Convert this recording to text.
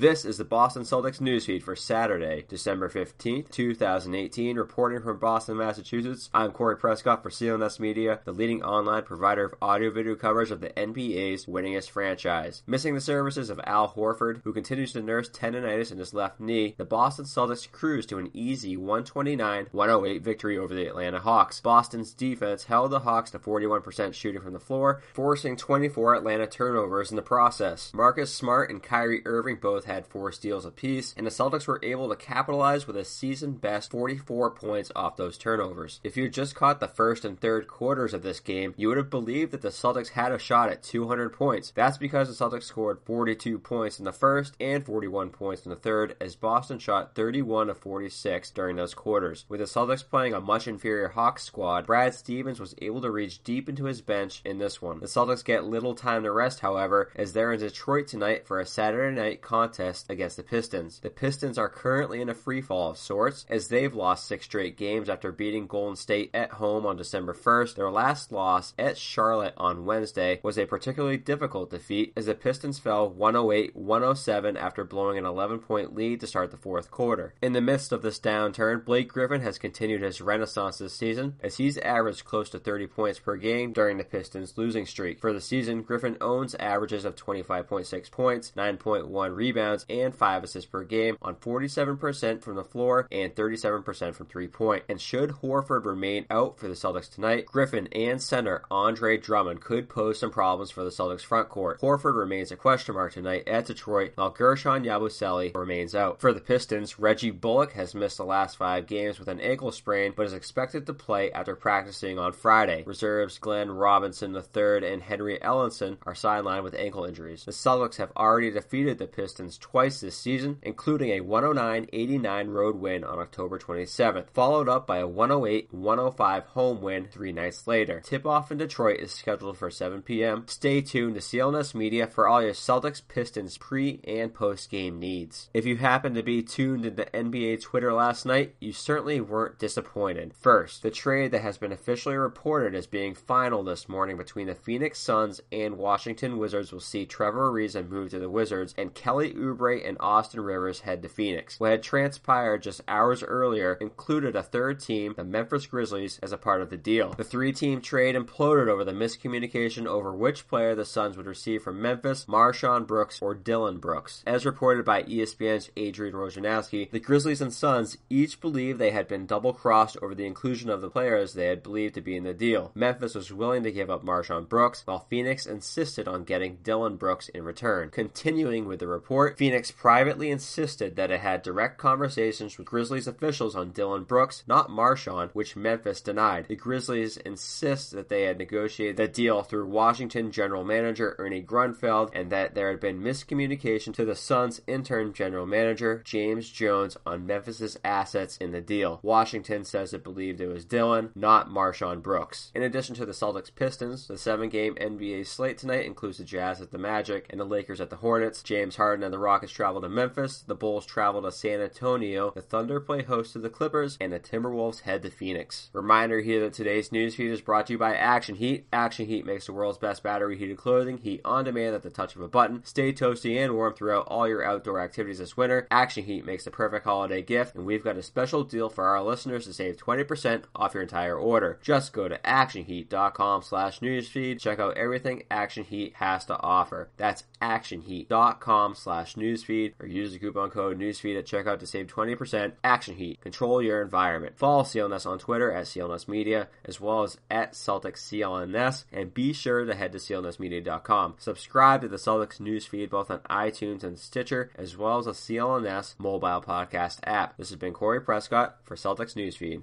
This is the Boston Celtics newsfeed for Saturday, December 15th, 2018. Reporting from Boston, Massachusetts, I'm Corey Prescott for CLNS Media, the leading online provider of audio-video coverage of the NBA's winningest franchise. Missing the services of Al Horford, who continues to nurse tendinitis in his left knee, the Boston Celtics cruised to an easy 129-108 victory over the Atlanta Hawks. Boston's defense held the Hawks to 41% shooting from the floor, forcing 24 Atlanta turnovers in the process. Marcus Smart and Kyrie Irving both had 4 steals apiece, and the Celtics were able to capitalize with a season-best 44 points off those turnovers. If you just caught the first and third quarters of this game, you would have believed that the Celtics had a shot at 200 points. That's because the Celtics scored 42 points in the first and 41 points in the third, as Boston shot 31 of 46 during those quarters. With the Celtics playing a much inferior Hawks squad, Brad Stevens was able to reach deep into his bench in this one. The Celtics get little time to rest, however, as they're in Detroit tonight for a Saturday night contest against the Pistons. The Pistons are currently in a freefall of sorts, as they've lost 6 straight games after beating Golden State at home on December 1st. Their last loss at Charlotte on Wednesday was a particularly difficult defeat, as the Pistons fell 108-107 after blowing an 11-point lead to start the fourth quarter. In the midst of this downturn, Blake Griffin has continued his renaissance this season, as he's averaged close to 30 points per game during the Pistons' losing streak. For the season, Griffin owns averages of 25.6 points, 9.1 rebounds, and 5 assists per game on 47% from the floor and 37% from three-point. And should Horford remain out for the Celtics tonight, Griffin and center Andre Drummond could pose some problems for the Celtics front court. Horford remains a question mark tonight at Detroit, while Gershon Yabusele remains out. For the Pistons, Reggie Bullock has missed the last 5 games with an ankle sprain, but is expected to play after practicing on Friday. Reserves Glenn Robinson III and Henry Ellenson are sidelined with ankle injuries. The Celtics have already defeated the Pistons twice this season, including a 109-89 road win on October 27th, followed up by a 108-105 home win 3 nights later. Tip-off in Detroit is scheduled for 7 p.m. Stay tuned to CLNS Media for all your Celtics-Pistons pre- and post-game needs. If you happened to be tuned into NBA Twitter last night, you certainly weren't disappointed. First, the trade that has been officially reported as being final this morning between the Phoenix Suns and Washington Wizards will see Trevor Ariza move to the Wizards and Kelly Oubre and Austin Rivers head to Phoenix. What had transpired just hours earlier included a third team, the Memphis Grizzlies, as a part of the deal. The 3-team trade imploded over the miscommunication over which player the Suns would receive from Memphis, Marshawn Brooks or Dillon Brooks. As reported by ESPN's Adrian Wojnarowski, the Grizzlies and Suns each believed they had been double-crossed over the inclusion of the players they had believed to be in the deal. Memphis was willing to give up Marshawn Brooks, while Phoenix insisted on getting Dillon Brooks in return. Continuing with the report, Phoenix privately insisted that it had direct conversations with Grizzlies officials on Dillon Brooks, not Marshawn, which Memphis denied. The Grizzlies insist that they had negotiated the deal through Washington general manager Ernie Grunfeld, and that there had been miscommunication to the Suns' interim general manager James Jones on Memphis's assets in the deal. Washington says it believed it was Dillon, not Marshawn Brooks. In addition to the Celtics Pistons, the 7-game NBA slate tonight includes the Jazz at the Magic and the Lakers at the Hornets. James Harden and the Rockets travel to Memphis, the Bulls travel to San Antonio, the Thunder play host to the Clippers, and the Timberwolves head to Phoenix. Reminder here that today's newsfeed is brought to you by Action Heat. Action Heat makes the world's best battery heated clothing, heat on demand at the touch of a button. Stay toasty and warm throughout all your outdoor activities this winter. Action Heat makes the perfect holiday gift, and we've got a special deal for our listeners to save 20% off your entire order. Just go to actionheat.com/newsfeed. Check out everything Action Heat has to offer. That's actionheat.com/newsfeed, or use the coupon code newsfeed at checkout to save 20%. Action Heat. Control your environment. Follow CLNS on Twitter at CLNS Media, as well as at Celtics CLNS, and be sure to head to clnsmedia.com. Subscribe to the Celtics newsfeed both on iTunes and Stitcher, as well as a CLNS mobile podcast app. This has been Corey Prescott for Celtics Newsfeed.